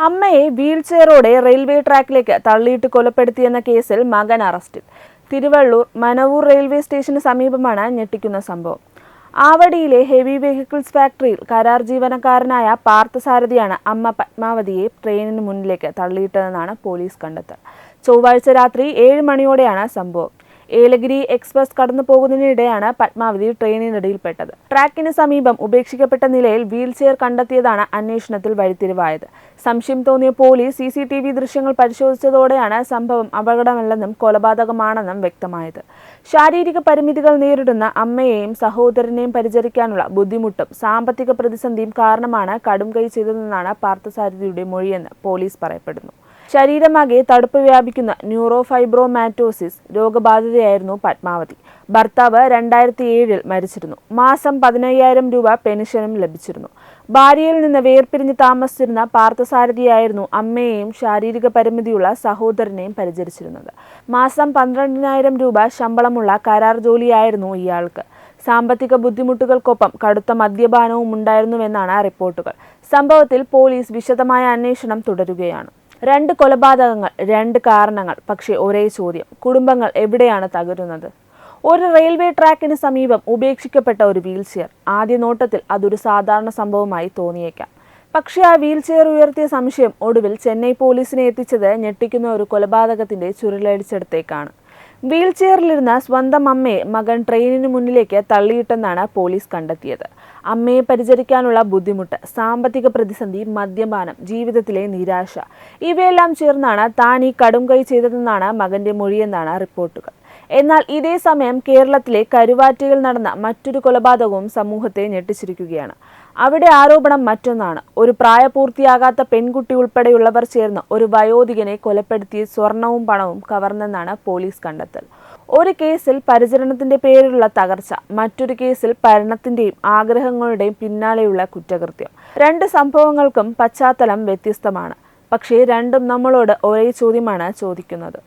അമ്മയെ വീൽചെയറോടെ റെയിൽവേ ട്രാക്കിലേക്ക് തള്ളിയിട്ട് കൊലപ്പെടുത്തിയെന്ന കേസിൽ മകൻ അറസ്റ്റിൽ. തിരുവള്ളൂർ മനവൂർ റെയിൽവേ സ്റ്റേഷന് സമീപമാണ് ഞെട്ടിക്കുന്ന സംഭവം. ആവടിയിലെ ഹെവി വെഹിക്കിൾസ് ഫാക്ടറിയിൽ കരാർ ജീവനക്കാരനായ പാർത്ഥസാരഥിയാണ് അമ്മ പത്മാവതിയെ ട്രെയിനിന് മുന്നിലേക്ക് തള്ളിയിട്ടതെന്നാണ് പോലീസ് കണ്ടെത്തൽ. ചൊവ്വാഴ്ച രാത്രി 7 മണിയോടെയാണ് സംഭവം. ഏലഗിരി എക്സ്പ്രസ് കടന്നു പോകുന്നതിനിടെയാണ് പത്മാവതി ട്രെയിനിനടിയിൽപ്പെട്ടത്. ട്രാക്കിന് സമീപം ഉപേക്ഷിക്കപ്പെട്ട നിലയിൽ വീൽചെയർ കണ്ടെത്തിയതാണ് അന്വേഷണത്തിൽ വഴിത്തിരിവായത്. സംശയം തോന്നിയ പോലീസ് CCTV ദൃശ്യങ്ങൾ പരിശോധിച്ചതോടെയാണ് സംഭവം അപകടമല്ലെന്നും കൊലപാതകമാണെന്നും വ്യക്തമായത്. ശാരീരിക പരിമിതികൾ നേരിടുന്ന അമ്മയെയും സഹോദരനെയും പരിചരിക്കാനുള്ള ബുദ്ധിമുട്ടും സാമ്പത്തിക പ്രതിസന്ധിയും കാരണമാണ് കടുംകൈ ചെയ്തതെന്നാണ് പാർത്ഥസാരഥിയുടെ മൊഴിയെന്ന് പോലീസ് പറയപ്പെടുന്നു. ശരീരമാകെ തടുപ്പ് വ്യാപിക്കുന്ന ന്യൂറോഫൈബ്രോമാറ്റോസിസ് രോഗബാധിതയായിരുന്നു പത്മാവതി. ഭർത്താവ് 2007 മരിച്ചിരുന്നു. മാസം 15,000 രൂപ പെൻഷനും ലഭിച്ചിരുന്നു. ഭാര്യയിൽ നിന്ന് വേർപിരിഞ്ഞ് താമസിച്ചിരുന്ന പാർത്ഥസാരഥിയായിരുന്നു അമ്മയെയും ശാരീരിക പരിമിതിയുള്ള സഹോദരനെയും പരിചരിച്ചിരുന്നത്. മാസം 12,000 രൂപ ശമ്പളമുള്ള കരാർ ജോലിയായിരുന്നു ഇയാൾക്ക്. സാമ്പത്തിക ബുദ്ധിമുട്ടുകൾക്കൊപ്പം കടുത്ത മദ്യപാനവും ഉണ്ടായിരുന്നുവെന്നാണ് റിപ്പോർട്ടുകൾ. സംഭവത്തിൽ പോലീസ് വിശദമായ അന്വേഷണം തുടരുകയാണ്. 2 കൊലപാതകങ്ങൾ, 2 കാരണങ്ങൾ, പക്ഷേ ഒരേ ചോദ്യം: കുടുംബങ്ങൾ എവിടെയാണ് തകരുന്നത്? ഒരു റെയിൽവേ ട്രാക്കിന് സമീപം ഉപേക്ഷിക്കപ്പെട്ട ഒരു വീൽചെയർ. ആദ്യ നോട്ടത്തിൽ അതൊരു സാധാരണ സംഭവമായി തോന്നിയേക്കാം. പക്ഷേ ആ വീൽചെയർ ഉയർത്തിയ സംശയം ഒടുവിൽ ചെന്നൈ പോലീസിനെ എത്തിച്ചത് ഞെട്ടിക്കുന്ന ഒരു കൊലപാതകത്തിന്റെ ചുരുളടിച്ചെടുത്തേക്കാണ്. വീൽചെയറിലിരുന്ന സ്വന്തം അമ്മയെ മകൻ ട്രെയിനിന് മുന്നിലേക്ക് തള്ളിയിട്ടെന്നാണ് പോലീസ് കണ്ടെത്തിയത്. അമ്മയെ പരിചരിക്കാനുള്ള ബുദ്ധിമുട്ട്, സാമ്പത്തിക പ്രതിസന്ധി, മദ്യപാനം, ജീവിതത്തിലെ നിരാശ ഇവയെല്ലാം ചേർന്നാണ് താൻ ഈ കടുംകൈ ചെയ്തതെന്നാണ് മകന്റെ മൊഴിയെന്നാണ് റിപ്പോർട്ടുകൾ. എന്നാൽ ഇതേ സമയം കേരളത്തിലെ കരുവാറ്റയിൽ നടന്ന മറ്റൊരു കൊലപാതകവും സമൂഹത്തെ ഞെട്ടിച്ചിരിക്കുകയാണ്. അവിടെ ആരോപണം മറ്റൊന്നാണ്. ഒരു പ്രായപൂർത്തിയാകാത്ത പെൺകുട്ടി ഉൾപ്പെടെയുള്ളവർ ചേർന്ന് ഒരു വയോധികനെ കൊലപ്പെടുത്തി സ്വർണവും പണവും കവർന്നെന്നാണ് പോലീസ് കണ്ടെത്തൽ. ഒരു കേസിൽ പരിചരണത്തിന്റെ പേരിലുള്ള തകർച്ച, മറ്റൊരു കേസിൽ ഭരണത്തിന്റെയും ആഗ്രഹങ്ങളുടെയും പിന്നാലെയുള്ള കുറ്റകൃത്യം. 2 സംഭവങ്ങൾക്കും പശ്ചാത്തലം വ്യത്യസ്തമാണ്. പക്ഷേ രണ്ടും നമ്മളോട് ഒരേ ചോദ്യമാണ് ചോദിക്കുന്നത്.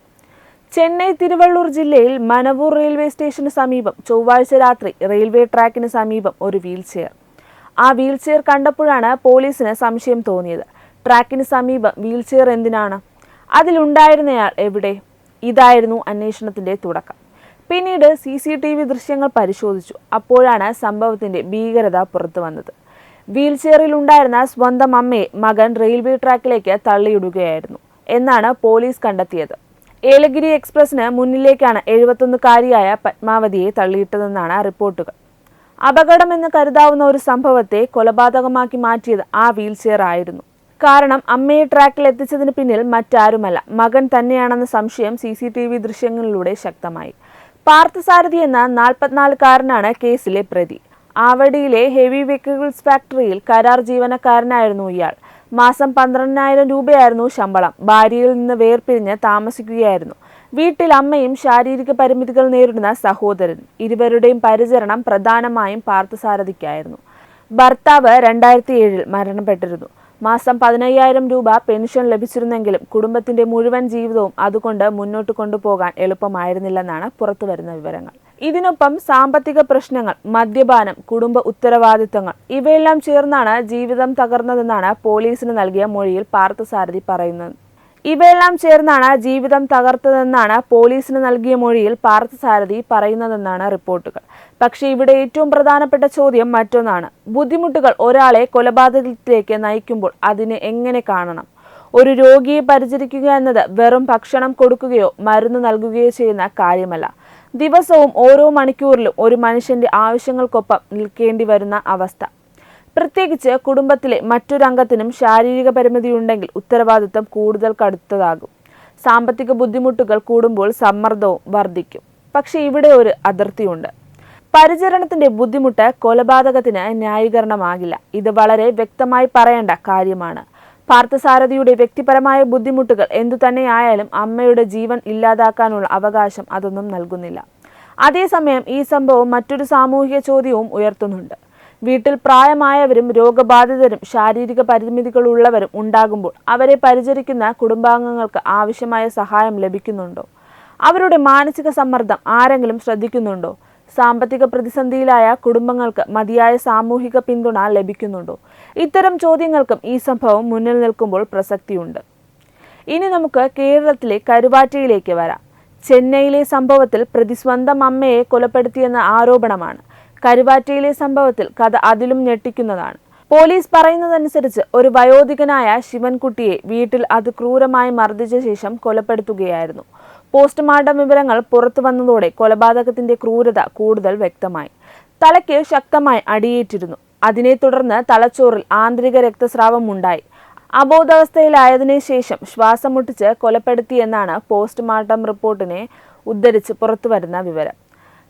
ചെന്നൈ തിരുവള്ളൂർ ജില്ലയിൽ മനവൂർ റെയിൽവേ സ്റ്റേഷന് സമീപം ചൊവ്വാഴ്ച രാത്രി റെയിൽവേ ട്രാക്കിന് സമീപം ഒരു വീൽചെയർ. ആ വീൽചെയർ കണ്ടപ്പോഴാണ് പോലീസിന് സംശയം തോന്നിയത്. ട്രാക്കിന് സമീപം വീൽചെയർ എന്തിനാണ്? അതിലുണ്ടായിരുന്നയാൾ എവിടെ? ഇതായിരുന്നു അന്വേഷണത്തിന്റെ തുടക്കം. പിന്നീട് CCTV ദൃശ്യങ്ങൾ പരിശോധിച്ചു. അപ്പോഴാണ് സംഭവത്തിന്റെ ഭീകരത പുറത്തു വന്നത്. വീൽചെയറിൽ ഉണ്ടായിരുന്ന സ്വന്തം അമ്മയെ മകൻ റെയിൽവേ ട്രാക്കിലേക്ക് തള്ളിയിടുകയായിരുന്നു എന്നാണ് പോലീസ് കണ്ടെത്തിയത്. ഏലഗിരി എക്സ്പ്രസിന് മുന്നിലേക്കാണ് 71-കാരിയായ പത്മാവതിയെ തള്ളിയിട്ടതെന്നാണ് റിപ്പോർട്ടുകൾ. അപകടമെന്ന് കരുതാവുന്ന ഒരു സംഭവത്തെ കൊലപാതകമാക്കി മാറ്റിയത് ആ വീൽചെയർ ആയിരുന്നു. കാരണം അമ്മയെ ട്രാക്കിൽ എത്തിച്ചതിന് പിന്നിൽ മറ്റാരുമല്ല, മകൻ തന്നെയാണെന്ന സംശയം CCTV ദൃശ്യങ്ങളിലൂടെ ശക്തമായി. പാർത്ഥസാരഥി എന്ന 44-കാരനാണ് കേസിലെ പ്രതി. ആവടിയിലെ ഹെവി വെഹിക്കിൾസ് ഫാക്ടറിയിൽ കരാർ ജീവനക്കാരനായിരുന്നു ഇയാൾ. മാസം 12,000 രൂപയായിരുന്നു ശമ്പളം. ഭാര്യയിൽ നിന്ന് വേർപിരിഞ്ഞ് താമസിക്കുകയായിരുന്നു. വീട്ടിൽ അമ്മയും ശാരീരിക പരിമിതികൾ നേരിടുന്ന സഹോദരൻ. ഇരുവരുടെയും പരിചരണം പ്രധാനമായും പാർത്ഥസാരഥിക്കായിരുന്നു. ഭർത്താവ് 2007 മരണപ്പെട്ടിരുന്നു. മാസം 15,000 രൂപ പെൻഷൻ ലഭിച്ചിരുന്നെങ്കിലും കുടുംബത്തിന്റെ മുഴുവൻ ജീവിതവും അതുകൊണ്ട് മുന്നോട്ട് കൊണ്ടുപോകാൻ എളുപ്പമായിരുന്നില്ലെന്നാണ് പുറത്തുവരുന്ന വിവരങ്ങൾ. ഇതിനൊപ്പം സാമ്പത്തിക പ്രശ്നങ്ങൾ, മദ്യപാനം, കുടുംബ ഉത്തരവാദിത്തങ്ങൾ ഇവയെല്ലാം ചേർന്നാണ് ജീവിതം തകർന്നതെന്നാണ് പോലീസിന് നൽകിയ മൊഴിയിൽ പാർത്ഥസാരഥി പറയുന്നത്. ഇവയെല്ലാം ചേർന്നാണ് ജീവിതം തകർത്തതെന്നാണ് പോലീസിന് നൽകിയ മൊഴിയിൽ പാർത്ഥസാരഥി പറയുന്നതെന്നാണ് റിപ്പോർട്ടുകൾ. പക്ഷേ ഇവിടെ ഏറ്റവും പ്രധാനപ്പെട്ട ചോദ്യം മറ്റൊന്നാണ്. ബുദ്ധിമുട്ടുകൾ ഒരാളെ കൊലപാതകത്തിലേക്ക് നയിക്കുമ്പോൾ അതിനെ എങ്ങനെ കാണണം? ഒരു രോഗിയെ പരിചരിക്കുക എന്നത് വെറും ഭക്ഷണം കൊടുക്കുകയോ മരുന്ന് നൽകുകയോ ചെയ്യുന്ന കാര്യമല്ല. ദിവസവും ഓരോ മണിക്കൂറിലും ഒരു മനുഷ്യന്റെ ആവശ്യങ്ങൾക്കൊപ്പം നിൽക്കേണ്ടി വരുന്ന അവസ്ഥ. പ്രത്യേകിച്ച് കുടുംബത്തിലെ മറ്റൊരംഗത്തിനും ശാരീരിക പരിമിതിയുണ്ടെങ്കിൽ ഉത്തരവാദിത്തം കൂടുതൽ കടുത്തതാകും. സാമ്പത്തിക ബുദ്ധിമുട്ടുകൾ കൂടുമ്പോൾ സമ്മർദ്ദവും വർദ്ധിക്കും. പക്ഷേ ഇവിടെ ഒരു അതിർത്തിയുണ്ട്. പരിചരണത്തിന്റെ ബുദ്ധിമുട്ട് കൊലപാതകത്തിന് ന്യായീകരണമാകില്ല. ഇത് വളരെ വ്യക്തമായി പറയേണ്ട കാര്യമാണ്. പാർത്ഥസാരഥിയുടെ വ്യക്തിപരമായ ബുദ്ധിമുട്ടുകൾ എന്തുതന്നെയായാലും അമ്മയുടെ ജീവൻ ഇല്ലാതാക്കാനുള്ള അവകാശം അതൊന്നും നൽകുന്നില്ല. അതേസമയം ഈ സംഭവം മറ്റൊരു സാമൂഹിക ചോദ്യവും ഉയർത്തുന്നുണ്ട്. വീട്ടിൽ പ്രായമായവരും രോഗബാധിതരും ശാരീരിക പരിമിതികളുള്ളവരും ഉണ്ടാകുമ്പോൾ അവരെ പരിചരിക്കുന്ന കുടുംബാംഗങ്ങൾക്ക് ആവശ്യമായ സഹായം ലഭിക്കുന്നുണ്ടോ? അവരുടെ മാനസിക സമ്മർദ്ദം ആരെങ്കിലും ശ്രദ്ധിക്കുന്നുണ്ടോ? സാമ്പത്തിക പ്രതിസന്ധിയിലായ കുടുംബങ്ങൾക്ക് മതിയായ സാമൂഹിക പിന്തുണ ലഭിക്കുന്നുണ്ടോ? ഇത്തരം ചോദ്യങ്ങൾക്കും ഈ സംഭവം മുന്നിൽ നിൽക്കുമ്പോൾ പ്രസക്തിയുണ്ട്. ഇനി നമുക്ക് കേരളത്തിലെ കരുവാറ്റയിലേക്ക് വരാം. ചെന്നൈയിലെ സംഭവത്തിൽ പ്രതി സ്വന്തം അമ്മയെ കൊലപ്പെടുത്തിയെന്ന ആരോപണമാണ്. കരുവാറ്റയിലെ സംഭവത്തിൽ കഥ അതിലും ഞെട്ടിക്കുന്നതാണ്. പോലീസ് പറയുന്നതനുസരിച്ച് ഒരു വയോധികനായ ശിവൻകുട്ടിയെ വീട്ടിൽ അതിക്രൂരമായി മർദ്ദിച്ച ശേഷം കൊലപ്പെടുത്തുകയായിരുന്നു. പോസ്റ്റ്മോർട്ടം വിവരങ്ങൾ പുറത്തു വന്നതോടെ കൊലപാതകത്തിന്റെ ക്രൂരത കൂടുതൽ വ്യക്തമായി. തലയ്ക്ക് ശക്തമായി അടിയേറ്റിരുന്നു. അതിനെ തുടർന്ന് തലച്ചോറിൽ ആന്തരിക രക്തസ്രാവം ഉണ്ടായി. അബോധാവസ്ഥയിലായതിനു ശേഷം ശ്വാസം മുട്ടിച്ച് കൊലപ്പെടുത്തിയെന്നാണ് പോസ്റ്റ്മോർട്ടം റിപ്പോർട്ടിനെ ഉദ്ധരിച്ച് പുറത്തുവരുന്ന വിവരം.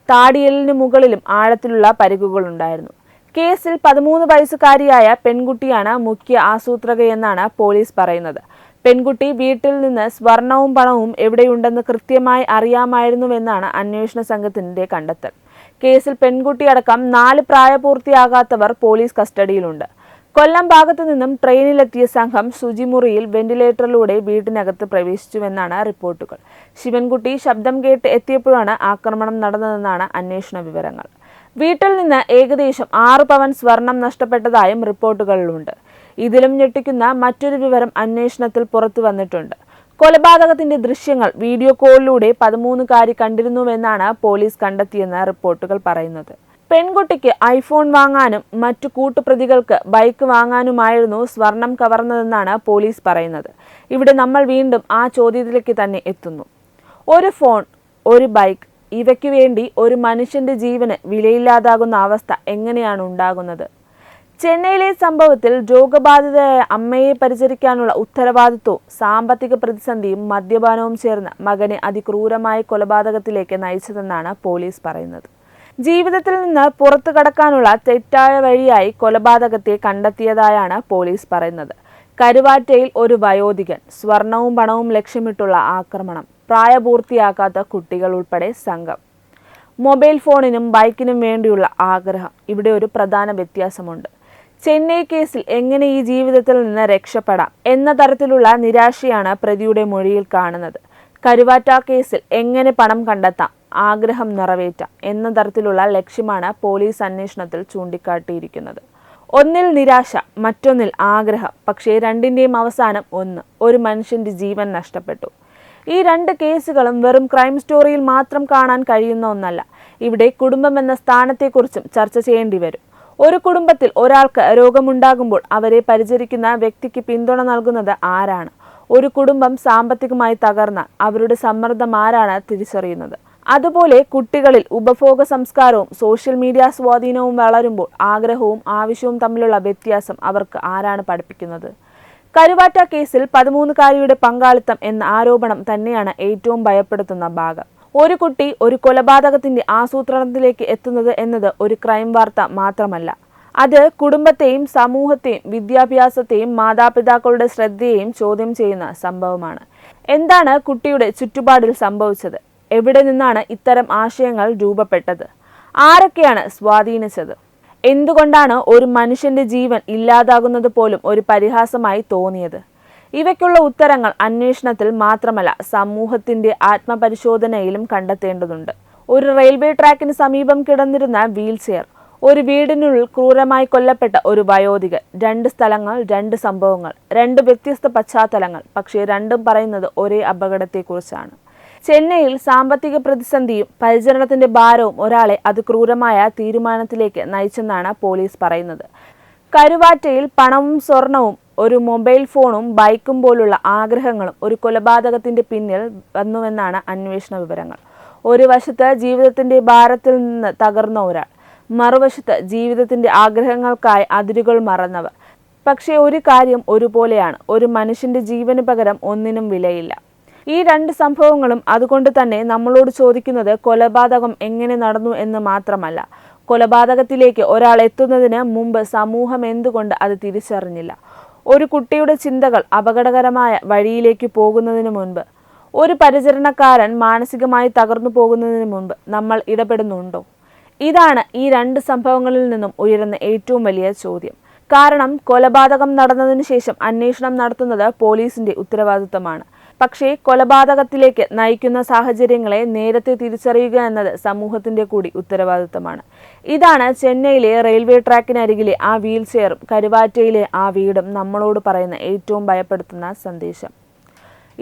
താടിയെല്ലിന് മുകളിലും ആഴത്തിലുള്ള പരിക്കുകളുണ്ടായിരുന്നു. കേസിൽ 13 വയസ്സുകാരിയായ പെൺകുട്ടിയാണ് മുഖ്യ ആസൂത്രകയെന്നാണ് പോലീസ് പറയുന്നത്. പെൺകുട്ടി വീട്ടിൽ നിന്ന് സ്വർണവും പണവും എവിടെയുണ്ടെന്ന് കൃത്യമായി അറിയാമായിരുന്നുവെന്നാണ് അന്വേഷണ സംഘത്തിന്റെ കണ്ടെത്തൽ. കേസിൽ പെൺകുട്ടിയടക്കം 4 പ്രായപൂർത്തിയാകാത്തവർ പോലീസ് കസ്റ്റഡിയിലുണ്ട്. കൊല്ലം ഭാഗത്തു നിന്നും ട്രെയിനിലെത്തിയ സംഘം ശുചിമുറിയിൽ വെന്റിലേറ്ററിലൂടെ വീട്ടിനകത്ത് പ്രവേശിച്ചുവെന്നാണ് റിപ്പോർട്ടുകൾ. ശിവൻകുട്ടി ശബ്ദം കേട്ട് എത്തിയപ്പോഴാണ് ആക്രമണം നടന്നതെന്നാണ് അന്വേഷണ വിവരങ്ങൾ. വീട്ടിൽ നിന്ന് ഏകദേശം 6 പവൻ സ്വർണം നഷ്ടപ്പെട്ടതായും റിപ്പോർട്ടുകളിലുണ്ട്. ഇതിലും ഞെട്ടിക്കുന്ന മറ്റൊരു വിവരം അന്വേഷണത്തിൽ പുറത്തു വന്നിട്ടുണ്ട്. കൊലപാതകത്തിന്റെ ദൃശ്യങ്ങൾ വീഡിയോ കോളിലൂടെ 13കാരി കണ്ടിരുന്നുവെന്നാണ് പോലീസ് കണ്ടെത്തിയെന്ന് റിപ്പോർട്ടുകൾ പറയുന്നത്. പെൺകുട്ടിക്ക് ഐഫോൺ വാങ്ങാനും മറ്റു കൂട്ടുപ്രതികൾക്ക് ബൈക്ക് വാങ്ങാനുമായിരുന്നു സ്വർണം കവർന്നതെന്നാണ് പോലീസ് പറയുന്നത്. ഇവിടെ നമ്മൾ വീണ്ടും ആ ചോദ്യത്തിലേക്ക് തന്നെ എത്തുന്നു. ഒരു ഫോൺ, ഒരു ബൈക്ക്, ഇവയ്ക്കു വേണ്ടി ഒരു മനുഷ്യന്റെ ജീവന് വിലയില്ലാതാകുന്ന അവസ്ഥ എങ്ങനെയാണ് ഉണ്ടാകുന്നത്? ചെന്നൈയിലെ സംഭവത്തിൽ രോഗബാധിതയായ അമ്മയെ പരിചരിക്കാനുള്ള ഉത്തരവാദിത്വവും സാമ്പത്തിക പ്രതിസന്ധിയും മദ്യപാനവും ചേർന്ന് മകനെ അതിക്രൂരമായ കൊലപാതകത്തിലേക്ക് നയിച്ചതെന്നാണ് പോലീസ് പറയുന്നത്. ജീവിതത്തിൽ നിന്ന് പുറത്തു കടക്കാനുള്ള തെറ്റായ വഴിയായി കൊലപാതകത്തെ കണ്ടെത്തിയതായാണ് പോലീസ് പറയുന്നത്. കരുവാറ്റയിൽ ഒരു വയോധികൻ, സ്വർണവും പണവും ലക്ഷ്യമിട്ടുള്ള ആക്രമണം, പ്രായപൂർത്തിയാക്കാത്ത കുട്ടികൾ ഉൾപ്പെടെ സംഘം, മൊബൈൽ ഫോണിനും ബൈക്കിനും വേണ്ടിയുള്ള ആഗ്രഹം. ഇവിടെ ഒരു പ്രധാന വ്യത്യാസമുണ്ട്. ചെന്നൈ കേസിൽ എങ്ങനെ ഈ ജീവിതത്തിൽ നിന്ന് രക്ഷപ്പെടാം എന്ന തരത്തിലുള്ള നിരാശയാണ് പ്രതിയുടെ മൊഴിയിൽ കാണുന്നത്. കരുവാറ്റ കേസിൽ എങ്ങനെ പണം കണ്ടെത്താം, ആഗ്രഹം നിറവേറ്റാം എന്ന തരത്തിലുള്ള ലക്ഷ്യമാണ് പോലീസ് അന്വേഷണത്തിൽ ചൂണ്ടിക്കാട്ടിയിരിക്കുന്നത്. ഒന്നിൽ നിരാശ, മറ്റൊന്നിൽ ആഗ്രഹം. പക്ഷേ രണ്ടിൻ്റെയും അവസാനം ഒന്ന്, ഒരു മനുഷ്യന്റെ ജീവൻ നഷ്ടപ്പെട്ടു. ഈ 2 കേസുകളും വെറും ക്രൈം സ്റ്റോറിയിൽ മാത്രം കാണാൻ കഴിയുന്ന ഒന്നല്ല. ഇവിടെ കുടുംബം എന്ന സ്ഥാനത്തെക്കുറിച്ചും ചർച്ച ചെയ്യേണ്ടി വരും. ഒരു കുടുംബത്തിൽ ഒരാൾക്ക് രോഗമുണ്ടാകുമ്പോൾ അവരെ പരിചരിക്കുന്ന വ്യക്തിക്ക് പിന്തുണ നൽകുന്നത് ആരാണ്? ഒരു കുടുംബം സാമ്പത്തികമായി തകർന്നാൽ അവരുടെ സമ്മർദ്ദം ആരാണ് തിരിച്ചറിയുന്നത്? അതുപോലെ കുട്ടികളിൽ ഉപഭോഗ സംസ്കാരവും സോഷ്യൽ മീഡിയ സ്വാധീനവും വളരുമ്പോൾ ആഗ്രഹവും ആവശ്യവും തമ്മിലുള്ള വ്യത്യാസം അവർക്ക് ആരാണ് പഠിപ്പിക്കുന്നത്? കരുവാറ്റ കേസിൽ 13കാരിയുടെ പങ്കാളിത്തം എന്ന ആരോപണം തന്നെയാണ് ഏറ്റവും ഭയപ്പെടുത്തുന്ന ഭാഗം. ഒരു കുട്ടി ഒരു കൊലപാതകത്തിന്റെ ആസൂത്രണത്തിലേക്ക് എത്തുന്നത് എന്നത് ഒരു ക്രൈം വാർത്ത മാത്രമല്ല. അത് കുടുംബത്തെയും സമൂഹത്തെയും വിദ്യാഭ്യാസത്തെയും മാതാപിതാക്കളുടെ ശ്രദ്ധയെയും ചോദ്യം ചെയ്യുന്ന സംഭവമാണ്. എന്താണ് കുട്ടിയുടെ ചുറ്റുപാടിൽ സംഭവിച്ചത്? എവിടെ നിന്നാണ് ഇത്തരം ആശയങ്ങൾ രൂപപ്പെട്ടത്? ആരൊക്കെയാണ് സ്വാധീനിച്ചത്? എന്തുകൊണ്ടാണ് ഒരു മനുഷ്യന്റെ ജീവൻ ഇല്ലാതാകുന്നത് പോലും ഒരു പരിഹാസമായി തോന്നിയത്? ഇവയ്ക്കുള്ള ഉത്തരങ്ങൾ അന്വേഷണത്തിൽ മാത്രമല്ല സമൂഹത്തിന്റെ ആത്മപരിശോധനയിലും കണ്ടെത്തേണ്ടതുണ്ട്. ഒരു റെയിൽവേ ട്രാക്കിന് സമീപം കിടന്നിരുന്ന വീൽചെയർ, ഒരു വീടിനുള്ളിൽ ക്രൂരമായി കൊല്ലപ്പെട്ട ഒരു വയോധികൻ, 2 സ്ഥലങ്ങൾ, 2 സംഭവങ്ങൾ, 2 വ്യത്യസ്ത പശ്ചാത്തലങ്ങൾ. പക്ഷേ രണ്ടും പറയുന്നത് ഒരേ അപകടത്തെക്കുറിച്ചാണ്. ചെന്നൈയിൽ സാമ്പത്തിക പ്രതിസന്ധിയും പരിചരണത്തിന്റെ ഭാരവും ഒരാളെ അതിക്രൂരമായ തീരുമാനത്തിലേക്ക് നയിച്ചെന്നാണ് പോലീസ് പറയുന്നത്. കരുവാറ്റയിൽ പണവും സ്വർണവും ഒരു മൊബൈൽ ഫോണും ബൈക്കും പോലുള്ള ആഗ്രഹങ്ങളും ഒരു കൊലപാതകത്തിന്റെ പിന്നിൽ വന്നുവെന്നാണ് അന്വേഷണ വിവരങ്ങൾ. ഒരു വശത്ത് ജീവിതത്തിന്റെ ഭാരത്തിൽ നിന്ന് തകർന്ന ഒരാൾ, മറുവശത്ത് ജീവിതത്തിന്റെ ആഗ്രഹങ്ങൾക്കായി അതിരുകൾ മറന്നവർ. പക്ഷേ ഒരു കാര്യം ഒരുപോലെയാണ്, ഒരു മനുഷ്യന്റെ ജീവന് പകരം ഒന്നിനും വിലയില്ല. ഈ 2 സംഭവങ്ങളും അതുകൊണ്ട് തന്നെ നമ്മളോട് ചോദിക്കുന്നത് കൊലപാതകം എങ്ങനെ നടന്നു എന്ന് മാത്രമല്ല, കൊലപാതകത്തിലേക്ക് ഒരാൾ എത്തുന്നതിന് മുമ്പ് സമൂഹം എന്തുകൊണ്ട് അത് തിരിച്ചറിഞ്ഞില്ല? ഒരു കുട്ടിയുടെ ചിന്തകൾ അപകടകരമായ വഴിയിലേക്ക് പോകുന്നതിന് മുൻപ്, ഒരു പരിചരണക്കാരൻ മാനസികമായി തകർന്നു പോകുന്നതിന് മുൻപ് നമ്മൾ ഇടപെടുന്നുണ്ടോ? ഇതാണ് ഈ 2 സംഭവങ്ങളിൽ നിന്നും ഉയരുന്ന ഏറ്റവും വലിയ ചോദ്യം. കാരണം കൊലപാതകം നടന്നതിനു ശേഷം അന്വേഷണം നടത്തുന്നത് പോലീസിന്റെ ഉത്തരവാദിത്തമാണ്. പക്ഷേ കൊലപാതകത്തിലേക്ക് നയിക്കുന്ന സാഹചര്യങ്ങളെ നേരത്തെ തിരിച്ചറിയുക എന്നത് സമൂഹത്തിന്റെ കൂടി ഉത്തരവാദിത്തമാണ്. ഇതാണ് ചെന്നൈയിലെ റെയിൽവേ ട്രാക്കിനരികിലെ ആ വീൽ ചെയറും കരുവാറ്റയിലെ ആ വീടും നമ്മളോട് പറയുന്ന ഏറ്റവും ഭയപ്പെടുത്തുന്ന സന്ദേശം.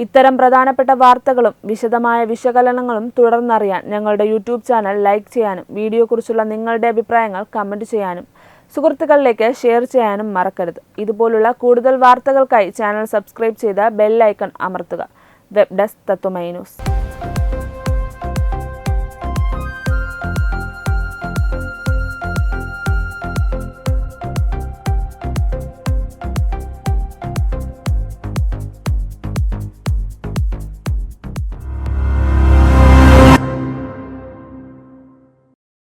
ഇത്തരം പ്രധാനപ്പെട്ട വാർത്തകളും വിശദമായ വിശകലനങ്ങളും തുടർന്നറിയാൻ ഞങ്ങളുടെ യൂട്യൂബ് ചാനൽ ലൈക്ക് ചെയ്യാനും വീഡിയോയെക്കുറിച്ചുള്ള നിങ്ങളുടെ അഭിപ്രായങ്ങൾ കമൻറ്റ് ചെയ്യാനും സുഹൃത്തുക്കളിലേക്ക് ഷെയർ ചെയ്യാനും മറക്കരുത്. ഇതുപോലുള്ള കൂടുതൽ വാർത്തകൾക്കായി ചാനൽ സബ്സ്ക്രൈബ് ചെയ്ത് ബെൽ ഐക്കൺ അമർത്തുക. വെബ് ഡെസ്ക് തത്വമൈ ന്യൂസ്.